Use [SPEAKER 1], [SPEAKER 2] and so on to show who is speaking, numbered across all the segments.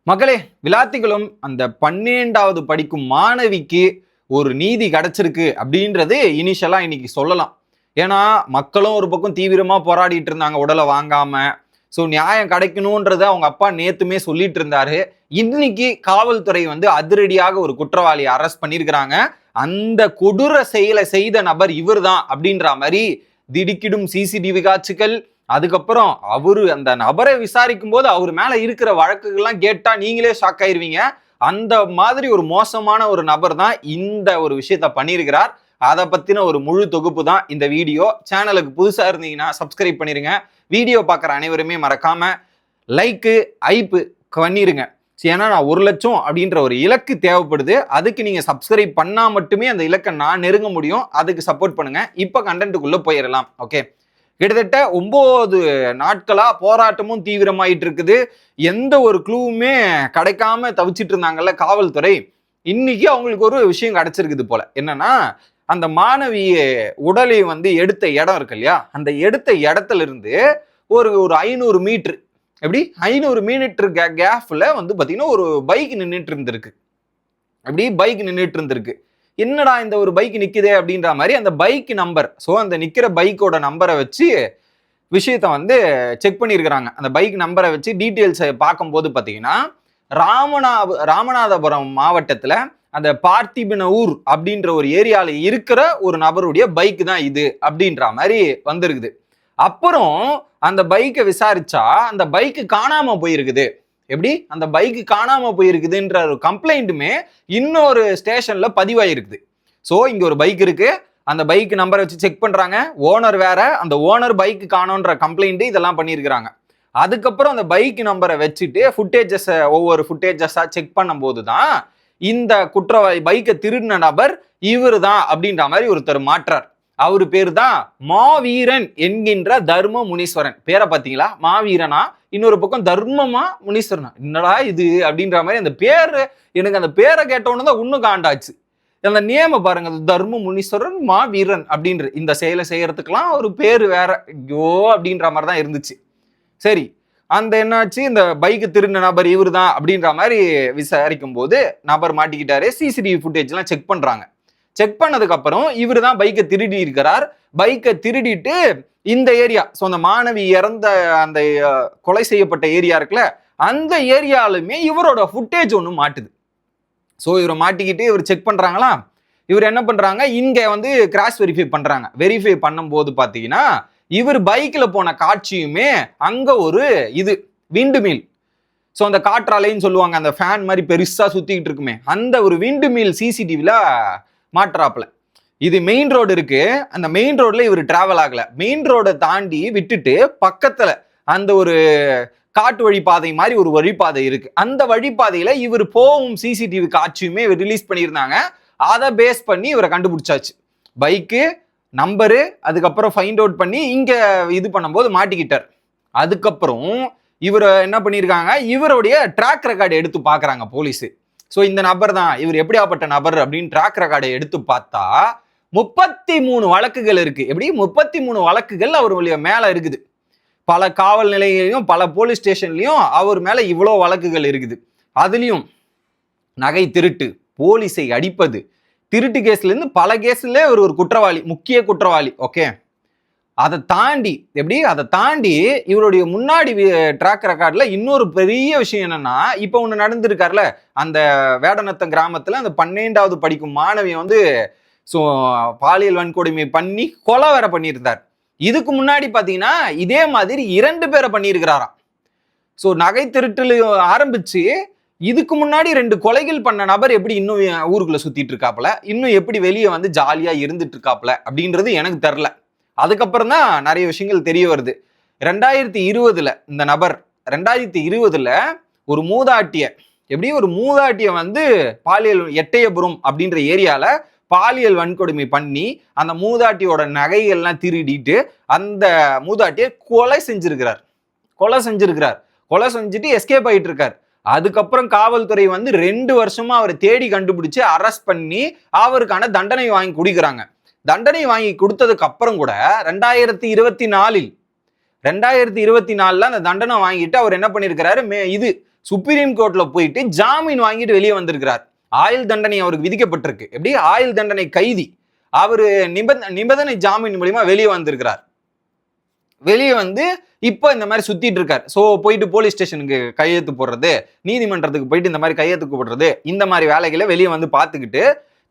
[SPEAKER 1] மக்களே, விளாத்திகளும் அந்த 12வது படிக்கும் மாணவிக்கு ஒரு நீதி கிடைச்சிருக்கு அப்படின்றது இனிஷியலா இன்னைக்கு சொல்லலாம். ஏன்னா மக்களும் ஒரு பக்கம் தீவிரமா போராடிட்டு இருந்தாங்க உடலை வாங்காம. ஸோ நியாயம் கிடைக்கணும்ன்றத அவங்க அப்பா நேத்துமே சொல்லிட்டு இருந்தாரு. இன்னைக்கு காவல்துறை அதிரடியாக ஒரு குற்றவாளியை அரெஸ்ட் பண்ணியிருக்கிறாங்க. அந்த கொடூர செயலை செய்த நபர் இவர் தான் அப்படின்ற மாதிரி திடுக்கிடும் சிசிடிவி காட்சிகள். அதுக்கப்புறம் அவரு அந்த நபரை விசாரிக்கும் போது அவர் மேல இருக்கிற வழக்குகள்லாம் கேட்டா நீங்களே ஷாக் ஆயிருவீங்க. அந்த மாதிரி ஒரு மோசமான ஒரு நபர் தான் இந்த ஒரு விஷயத்த பண்ணியிருக்கிறார். அதை பத்தின ஒரு முழு தொகுப்பு தான் இந்த வீடியோ. சேனலுக்கு புதுசா இருந்தீங்கன்னா சப்ஸ்கிரைப் பண்ணிருங்க. வீடியோ பார்க்குற அனைவருமே மறக்காம லைக்கு ஐப்பு பண்ணிருங்க. ஏன்னா நான் 1 லட்சம் அப்படின்ற ஒரு இலக்கு தேவைப்படுது. அதுக்கு நீங்க சப்ஸ்கிரைப் பண்ணா மட்டுமே அந்த இலக்கை நான் நெருங்க முடியும். அதுக்கு சப்போர்ட் பண்ணுங்க. இப்போ கண்டென்ட்டுக்குள்ள போயிடலாம். ஓகே, கிட்டத்தட்ட 9 நாட்களா போராட்டமும் தீவிரமாயிட்டு இருக்குது. எந்த ஒரு க்ளூவுமே கிடைக்காம தவிச்சிட்டு இருந்தாங்கல்ல காவல்துறை. இன்னைக்கு அவங்களுக்கு ஒரு விஷயம் கிடைச்சிருக்குது போல. என்னன்னா, அந்த மாணவி உடலை எடுத்த இடம் இருக்கு இல்லையா, அந்த எடுத்த இடத்துல இருந்து ஒரு 500 மீட்டர், எப்படி 500 மீட்டர் கேப்ல பாத்தீங்கன்னா ஒரு பைக் நின்றுட்டு இருந்திருக்கு. அப்படி பைக் நின்றுட்டு இருந்திருக்கு. என்னடா இந்த ஒரு பைக் நிக்குதே அப்படின்ற மாதிரி அந்த பைக் நம்பர், ஸோ அந்த நிக்கிற பைக்கோட நம்பரை வச்சு விஷயத்த செக் பண்ணியிருக்கிறாங்க. அந்த பைக் நம்பரை வச்சு டீட்டெயில்ஸை பார்க்கும்போது பார்த்தீங்கன்னா ராமநாதபுரம் மாவட்டத்தில் அந்த பார்த்திபனூர் அப்படின்ற ஒரு ஏரியாவில் இருக்கிற ஒரு நபருடைய பைக் தான் இது அப்படின்ற மாதிரி வந்திருக்குது. அப்புறம் அந்த பைக்கை விசாரிச்சா அந்த பைக்கு காணாம போயிருக்குது. எப்படி அந்த பைக்கு காணாம போயிருக்குதுன்ற ஒரு கம்ப்ளைண்ட்டுமே இன்னொரு ஸ்டேஷன்ல பதிவாயிருக்குது. ஸோ இங்க ஒரு பைக் இருக்கு, அந்த பைக் நம்பரை வச்சு செக் பண்றாங்க. ஓனர் வேற, அந்த ஓனர் பைக்கு காணோன்ற கம்ப்ளைண்ட் இதெல்லாம் பண்ணியிருக்கிறாங்க. அதுக்கப்புறம் அந்த பைக் நம்பரை வச்சுட்டு ஒவ்வொரு ஃபுட்டேஜஸா செக் பண்ணும்போது தான் இந்த குற்றவாளி பைக்கை திருடின நபர் இவரு தான் அப்படின்ற மாதிரி ஒருத்தர் மாற்றார். அவரு பேர் தான் மாவீரன் என்கின்ற தர்ம முனீஸ்வரன். பேரை பார்த்தீங்களா, மாவீரனா, இன்னொரு பக்கம் தர்மமா முனீஸ்வரனா, என்னடா இது அப்படின்ற மாதிரி அந்த பேரு, எனக்கு அந்த பேரை கேட்டோன்னு தான் இன்னும் காண்டாச்சு. அந்த நேம பாருங்க, தர்ம முனீஸ்வரன் மாவீரன் அப்படின்ற இந்த செயலை செய்யறதுக்கெல்லாம் ஒரு பேரு வேற, ஐயோ அப்படின்ற மாதிரி தான் இருந்துச்சு. சரி, அந்த என்னாச்சு, இந்த பைக்கு திருடின நபர் இவர் தான் அப்படின்ற மாதிரி விசாரிக்கும் போது நபர் மாட்டிக்கிட்டாரு. சிசிடிவி ஃபுட்டேஜ் எல்லாம் செக் பண்றாங்க. செக் பண்ணதுக்கு அப்புறம் இவர் தான் பைக்கை திருடி இருக்கிறார். பைக்கை திருடிட்டு இந்த ஏரியா, ஸோ அந்த மாணவி இறந்த அந்த கொலை செய்யப்பட்ட ஏரியா இருக்குல்ல, அந்த ஏரியாலுமே இவரோட ஃபுட்டேஜ் ஒன்று மாட்டுது. ஸோ இவரை மாட்டிக்கிட்டு இவர் செக் பண்றாங்களா, இவர் என்ன பண்றாங்க, இங்க கிராஸ் வெரிஃபை பண்றாங்க. வெரிஃபை பண்ணும்போது பாத்தீங்கன்னா இவர் பைக்ல போன காட்சியுமே அங்க ஒரு விண்டு மில், ஸோ அந்த காற்றாலைன்னு சொல்லுவாங்க, அந்த ஃபேன் மாதிரி பெருசா சுத்திக்கிட்டு இருக்குமே, அந்த ஒரு விண்டு மில் சிசிடிவில மாற்றாப்புல. இது மெயின் ரோடு இருக்கு, அந்த மெயின் ரோட்ல இவர் டிராவல் ஆகல. மெயின் ரோடை தாண்டி விட்டுட்டு பக்கத்துல அந்த ஒரு காட்டு வழிபாதை மாதிரி ஒரு வழிபாதை இருக்கு. அந்த வழிபாதையில இவர் போகும் சிசிடிவி காட்சியுமே ரிலீஸ் பண்ணியிருந்தாங்க. அதை பேஸ் பண்ணி இவரை கண்டுபிடிச்சாச்சு. பைக்கு நம்பரு அதுக்கப்புறம் ஃபைண்ட் அவுட் பண்ணி இங்க பண்ணும்போது மாட்டிக்கிட்டார். அதுக்கப்புறம் இவர் என்ன பண்ணியிருக்காங்க, இவருடைய ட்ராக் ரெக்கார்டை எடுத்து பார்க்குறாங்க போலீஸு. ஸோ இந்த நபர் தான், இவர் எப்படியாப்பட்ட நபர் அப்படின்னு ட்ராக் ரெக்கார்டை எடுத்து பார்த்தா 33 வழக்குகள் இருக்கு. எப்படி 33 வழக்குகள் அவருடைய மேல இருக்குது. பல காவல் நிலையங்களையும் பல போலீஸ் ஸ்டேஷன்லையும் அவர் மேல இவ்வளோ வழக்குகள் இருக்குது. அதுலயும் நகை திருட்டு, போலீஸை அடிப்பது, திருட்டு கேஸ்ல இருந்து பல கேஸ்ல ஒரு குற்றவாளி, முக்கிய குற்றவாளி. ஓகே, அதை தாண்டி இவருடைய முன்னாடி ட்ராக் ரெக்கார்ட்ல இன்னொரு பெரிய விஷயம் என்னன்னா, இப்ப ஒண்ணு நடந்திருக்காருல, அந்த வேடநத்தம் கிராமத்துல அந்த 12வது படிக்கும் மாணவி பாலியல் வன்கொடுமை பண்ணி கொலை வேற பண்ணியிருந்தார். இதுக்கு முன்னாடி பாத்தீங்கன்னா இதே மாதிரி 2 பேரை பண்ணியிருக்கிறாராம். ஸோ நகை திருட்டுல ஆரம்பிச்சு இதுக்கு முன்னாடி 2 கொலைகள் பண்ண நபர் எப்படி இன்னும் ஊருக்குள்ள சுத்திட்டு இருக்காப்புல, இன்னும் எப்படி வெளியே ஜாலியா இருந்துட்டு இருக்காப்புல அப்படின்றது எனக்கு தெரியல. அதுக்கப்புறம் தான் நிறைய விஷயங்கள் தெரிய வருது. 2020 இந்த நபர் 2020 ஒரு மூதாட்டிய பாலியல் எட்டயபுரம் அப்படின்ற ஏரியால பாலியல் வன்கொடுமை பண்ணி அந்த மூதாட்டியோட நகைகள்லாம் திருடிட்டு அந்த மூதாட்டியை கொலை செஞ்சிருக்கிறார். கொலை செஞ்சுட்டு எஸ்கேப் ஆயிட்டு இருக்கார். அதுக்கப்புறம் காவல்துறை 2 வருஷமா அவரை தேடி கண்டுபிடிச்சு அரெஸ்ட் பண்ணி அவருக்கான தண்டனை வாங்கி கொடுக்குறாங்க. தண்டனை வாங்கி கொடுத்ததுக்கு அப்புறம் கூட 2024 அந்த தண்டனை வாங்கிட்டு அவர் என்ன பண்ணியிருக்கிறாரு, சுப்ரீம் கோர்ட்ல போயிட்டு ஜாமீன் வாங்கிட்டு வெளியே வந்திருக்கிறார். ஆயுள் தண்டனை அவருக்கு விதிக்கப்பட்டிருக்கு. எப்படி ஆயுள் தண்டனை கைதி அவரு நிபந்தனை ஜாமீன் மூலியமா வெளியே வந்திருக்கிறார். வெளியே வந்து இப்போ இந்த மாதிரி சுத்திட்டு இருக்காரு. ஸோ போயிட்டு போலீஸ் ஸ்டேஷனுக்கு கையெழுத்து போடுறது, நீதிமன்றத்துக்கு போயிட்டு இந்த மாதிரி கையெழுத்து போடுறது, இந்த மாதிரி வேலைகளை வெளியே வந்து பார்த்துக்கிட்டு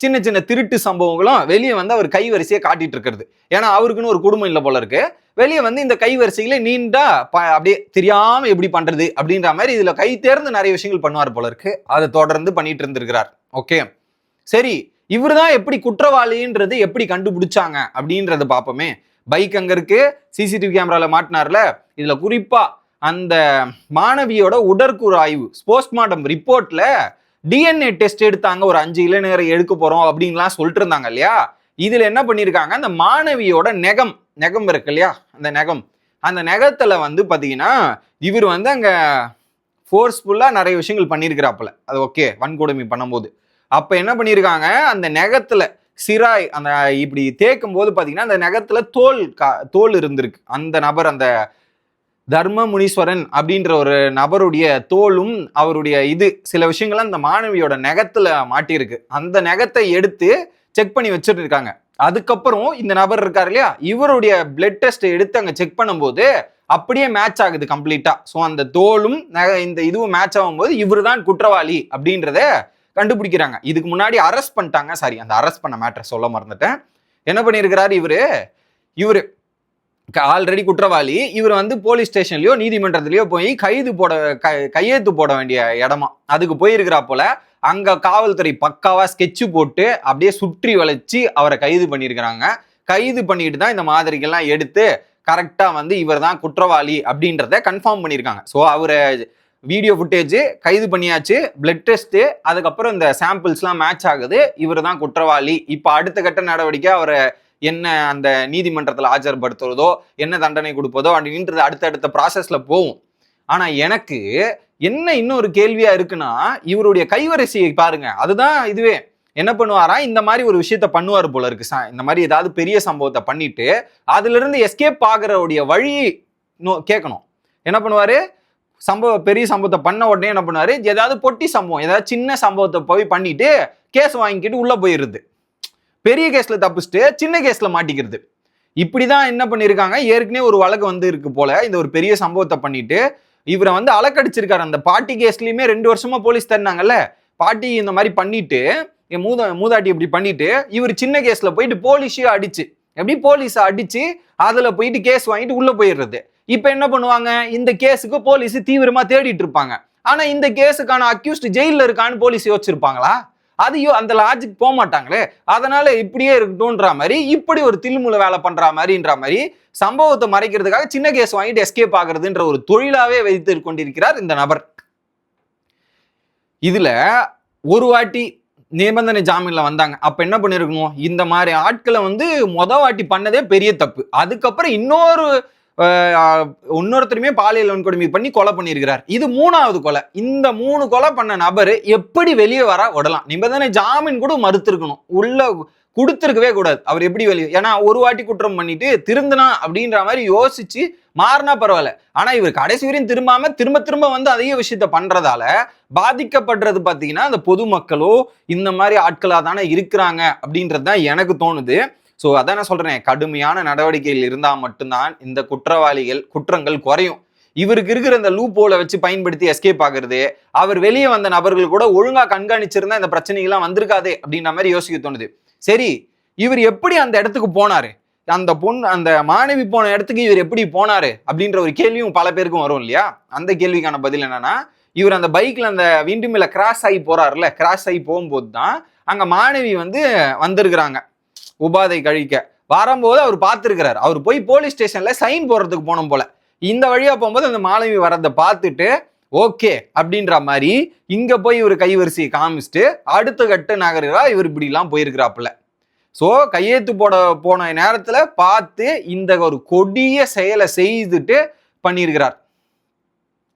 [SPEAKER 1] சின்ன சின்ன திருட்டு சம்பவங்களும் வெளியே வந்து அவர் கைவரிசையை காட்டிட்டு இருக்கிறது. ஏன்னா அவருக்குன்னு ஒரு குடும்பம் இல்லை போல இருக்கு. வெளியே வந்து இந்த கைவரிசைகளை நீண்டா அப்படியே தெரியாம எப்படி பண்றது அப்படின்ற மாதிரி இதுல கை தேர்ந்து நிறைய விஷயங்கள் பண்ணுவார் போல இருக்கு. அதை தொடர்ந்து பண்ணிட்டு இருந்திருக்கிறார். ஓகே, சரி, இவர் தான் எப்படி குற்றவாளின்றது எப்படி கண்டுபிடிச்சாங்க அப்படின்றத பார்ப்போமே. பைக் அங்க இருக்கு, சிசிடிவி கேமரால மாட்டினார்ல. இதுல குறிப்பா அந்த மாணவியோட உடற்கூறு ஆய்வு போஸ்ட்மார்டம் ரிப்போர்ட்ல டிஎன்ஏ டெஸ்ட் எடுத்தாங்க. ஒரு 5 இளைஞரை எடுக்க போறோம் அப்படின்லாம் சொல்லிட்டு இருந்தாங்க இல்லையா. இதுல என்ன பண்ணிருக்காங்க, அந்த மாணவியோட நெகம் இருக்கு இல்லையா, அந்த நெகத்துல வந்து பாத்தீங்கன்னா இவர் வந்து அங்க ஃபோர்ஸ்ஃபுல்லா நிறைய விஷயங்கள் பண்ணியிருக்கிறாப்புல. அது ஓகே, வன்கொடுமை பண்ணும்போது அப்ப என்ன பண்ணிருக்காங்க, அந்த நெகத்துல சிராய் அந்த இப்படி தேக்கும் போது பாத்தீங்கன்னா அந்த நெகத்துல தோல் இருந்திருக்கு. அந்த நபர், அந்த தர்ம முனீஸ்வரன் அப்படின்ற ஒரு நபருடைய தோலும் அவருடைய சில விஷயங்கள் அந்த மாணவியோட நெகத்துல மாட்டியிருக்கு. அந்த நெகத்தை எடுத்து செக் பண்ணி வச்சுட்டு இருக்காங்க. அதுக்கப்புறம் இந்த நபர் இருக்காரு இல்லையா, இவருடைய பிளட் டெஸ்ட் எடுத்து அங்க செக் பண்ணும்போது அப்படியே மேட்ச் ஆகுது கம்ப்ளீட்டா. ஸோ அந்த தோலும் இந்த இதுவும் மேட்ச் ஆகும்போது இவர் தான் குற்றவாளி அப்படின்றத கண்டுபிடிக்கிறாங்க. இதுக்கு முன்னாடி அரெஸ்ட் பண்ணிட்டாங்க. சாரி, அந்த அரெஸ்ட் பண்ண மேட்டர் சொல்ல மறந்துட்டேன். என்ன பண்ணியிருக்கிறாரு இவரு ஆல்ரெடி குற்றவாளி. இவர் வந்து போலீஸ் ஸ்டேஷன்லயோ நீதிமன்றத்திலயோ போய் கையெழுத்து போட வேண்டிய இடமா அதுக்கு போயிருக்கிறா போல. அங்க காவல்துறை பக்காவா ஸ்கெட்சு போட்டு அப்படியே சுற்றி வளைச்சு அவரை கைது பண்ணியிருக்கிறாங்க. கைது பண்ணிட்டு தான் இந்த மாதிரிகள்லாம் எடுத்து கரெக்டா வந்து இவர் தான் குற்றவாளி அப்படின்றத கன்ஃபார்ம் பண்ணியிருக்காங்க. ஸோ அவரை வீடியோ ஃபுட்டேஜ் கைது பண்ணியாச்சு, பிளட் டெஸ்ட், அதுக்கப்புறம் இந்த சாம்பிள்ஸ்லாம் மேட்ச் ஆகுது, இவர் தான் குற்றவாளி. இப்போ அடுத்த கட்ட நடவடிக்கை அவரை என்ன அந்த நீதிமன்றத்தில் ஆஜர்படுத்துறதோ, என்ன தண்டனை கொடுப்பதோ அப்படின்றது அடுத்தடுத்த ப்ராசஸ்ல போகும். ஆனா எனக்கு என்ன இன்னொரு கேள்வியா இருக்குன்னா, இவருடைய கைவரிசையை பாருங்க. அதுதான் இதுவே என்ன பண்ணுவாரா, இந்த மாதிரி ஒரு விஷயத்த பண்ணுவார் போல இருக்கு. இந்த மாதிரி ஏதாவது பெரிய சம்பவத்தை பண்ணிட்டு அதுல இருந்து எஸ்கேப் ஆகுறவுடைய வழி கேட்கணும். என்ன பண்ணுவாரு, பெரிய சம்பவத்தை பண்ண உடனே என்ன பண்ணுவாரு, ஏதாவது பொட்டி சம்பவம், ஏதாவது சின்ன சம்பவத்தை போய் பண்ணிட்டு கேஸ் வாங்கிக்கிட்டு உள்ள போயிருது. பெரிய கேஸ்ல தப்பிச்சுட்டு சின்ன கேஸ்ல மாட்டிக்கிறது. இப்படிதான் என்ன பண்ணிருக்காங்க. ஏற்கனவே ஒரு வழக்கு வந்து இருக்கு போல. இந்த ஒரு பெரிய சம்பவத்தை பண்ணிட்டு இவரை வந்து அலக்கடிச்சிருக்காரு. அந்த பாட்டி கேஸ்லயுமே 2 வருஷமா போலீஸ் தந்தாங்கல்ல. பாட்டி இந்த மாதிரி பண்ணிட்டு மூதாட்டி இப்படி பண்ணிட்டு இவர் சின்ன கேஸ்ல போயிட்டு போலீஸையும் அடிச்சு, எப்படி போலீஸ அடிச்சு அதுல போயிட்டு கேஸ் வாங்கிட்டு உள்ள போயிடுறது. இப்ப என்ன பண்ணுவாங்க, இந்த கேஸுக்கு போலீஸ் தீவிரமா தேடிட்டு இருப்பாங்க. ஆனா இந்த கேஸுக்கான அக்யூஸ்ட் ஜெயில இருக்கான்னு போலீஸ் யோசிச்சிருப்பாங்களா? அதையும் அந்த லாஜிக் போக மாட்டாங்களே. அதனால இப்படியே இருக்கட்டும்ன்ற மாதிரி இப்படி ஒரு தில்முல வேலை பண்ற மாதிரின்ற மாதிரி சம்பவத்தை மறைக்கிறதுக்காக சின்ன கேஸ் வாங்கிட்டு எஸ்கேப் ஆகுறதுன்ற ஒரு தொழிலாவே வைத்து கொண்டிருக்கிறார் இந்த நபர். இதுல ஒரு வாட்டி நிபந்தனை ஜாமீன்ல வந்தாங்க. அப்ப என்ன பண்ணிருக்கணும், இந்த மாதிரி ஆட்களை வந்து வாட்டி பண்ணதே பெரிய தப்பு. அதுக்கப்புறம் இன்னொருத்தருமே பாலியல் வன்கொடுமை பண்ணி கொலை பண்ணியிருக்கிறார். இது 3வது கொலை. இந்த 3 கொலை பண்ண நபர் எப்படி வெளியே வர விடலாம்? நிபந்தனை ஜாமீன் கூட மறுத்திருக்கணும், உள்ள கொடுத்திருக்கவே கூடாது. அவர் எப்படி வெளியே, ஏன்னா ஒரு வாட்டி குற்றம் பண்ணிட்டு திருந்தனா அப்படின்ற மாதிரி யோசிச்சு மாறினா பரவாயில்ல. ஆனா இவர் கடைசி வரையும் திரும்ப திரும்ப வந்து அதே விஷயத்த பண்றதால பாதிக்கப்படுறது பாத்தீங்கன்னா அந்த பொதுமக்களோ இந்த மாதிரி ஆட்களா தானே இருக்கிறாங்க அப்படின்றது தான் எனக்கு தோணுது. ஸோ அதான் நான் சொல்றேன், கடுமையான நடவடிக்கைகள் இருந்தால் மட்டும்தான் இந்த குற்றங்கள் குறையும். இவருக்கு இருக்கிற இந்த லூப் ஹோலை வச்சு பயன்படுத்தி எஸ்கேப் ஆகுறது, அவர் வெளியே வந்த நபர்கள் கூட ஒழுங்கா கண்காணிச்சிருந்தா இந்த பிரச்சனைகள்லாம் வந்திருக்காதே அப்படின்ற மாதிரி யோசிக்க தோணுது. சரி, இவர் எப்படி அந்த இடத்துக்கு போனாரு, அந்த மாணவி போன இடத்துக்கு இவர் எப்படி போனாரு அப்படின்ற ஒரு கேள்வியும் பல பேருக்கும் வரும் இல்லையா. அந்த கேள்விக்கான பதில் என்னன்னா, இவர் அந்த பைக்ல அந்த விண்டுமில்ல கிராஸ் ஆகி போறாருல, கிராஸ் ஆகி போகும்போது தான் அங்க மாணவி வந்து வந்திருக்கிறாங்க உபாதை கழிக்க. வரும்போது அவர் பார்த்துருக்கிறார். அவர் போய் போலீஸ் ஸ்டேஷன்ல சைன் போடுறதுக்கு போனோம் போல. இந்த வழியா போகும்போது அந்த மாணவி வரதை பார்த்துட்டு ஓகே அப்படின்ற மாதிரி இங்க போய் இவர் கைவரிசையை காமிச்சிட்டு அடுத்த கட்ட நகரா இவர் இப்படி எல்லாம் போயிருக்கிறாப்புல. ஸோ கையெழுத்து போன நேரத்துல பார்த்து இந்த ஒரு கொடிய செயலை செய்துட்டு பண்ணியிருக்கிறார்.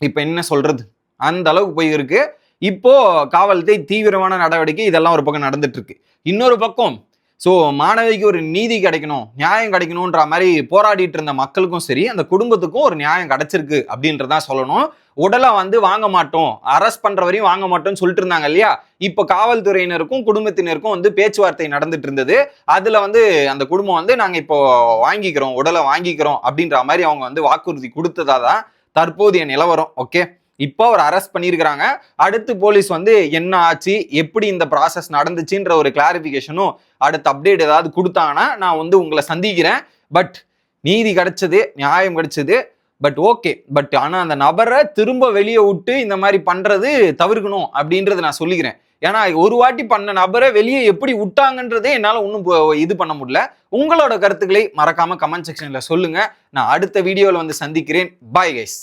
[SPEAKER 1] இப்ப என்ன சொல்றது, அந்த அளவுக்கு போயிருக்கு. இப்போ காவல்துறை தீவிரமான நடவடிக்கை இதெல்லாம் ஒரு பக்கம் நடந்துட்டு இருக்கு. இன்னொரு பக்கம் ஸோ மாணவிக்கு ஒரு நீதி கிடைக்கணும், நியாயம் கிடைக்கணுன்ற மாதிரி போராடிட்டு இருந்த மக்களுக்கும் சரி, அந்த குடும்பத்துக்கும் ஒரு நியாயம் கிடைச்சிருக்கு அப்படின்றதான் சொல்லணும். உடலை வந்து வாங்க மாட்டோம், அரெஸ்ட் பண்ற வரையும் வாங்க மாட்டோம்னு சொல்லிட்டு இருந்தாங்க இல்லையா? இப்போ காவல்துறையினருக்கும் குடும்பத்தினருக்கும் வந்து பேச்சுவார்த்தை நடந்துட்டு இருந்தது. அதுல வந்து அந்த குடும்பம் வந்து நாங்க இப்போ வாங்கிக்கிறோம், உடலை வாங்கிக்கிறோம் அப்படின்ற மாதிரி அவங்க வந்து வாக்குறுதி கொடுத்ததா தான் தற்போதைய நிலவரம். ஓகே, இப்போ அவர் அரெஸ்ட் பண்ணியிருக்கிறாங்க. அடுத்து போலீஸ் வந்து என்ன ஆச்சு, எப்படி இந்த ப்ராசஸ் நடந்துச்சுன்ற ஒரு கிளாரிபிகேஷனும் அடுத்த அப்டேட் ஏதாவது கொடுத்தாங்கன்னா நான் வந்து உங்களை சந்திக்கிறேன். பட் நீதி கிடைச்சது, நியாயம் கிடைச்சது. பட் ஓகே, பட் ஆனா அந்த நபரை திரும்ப வெளியே விட்டு இந்த மாதிரி பண்றது தவிர்க்கணும் அப்படின்றது நான் சொல்லிக்கிறேன். ஏன்னா ஒரு வாட்டி பண்ண நபரை வெளியே எப்படி விட்டாங்கன்றதே என்னால ஒன்றும் இது பண்ண முடியல. உங்களோட கருத்துக்களை மறக்காம கமெண்ட் செக்ஷன்ல சொல்லுங்க. நான் அடுத்த வீடியோவில் வந்து சந்திக்கிறேன். Bye guys.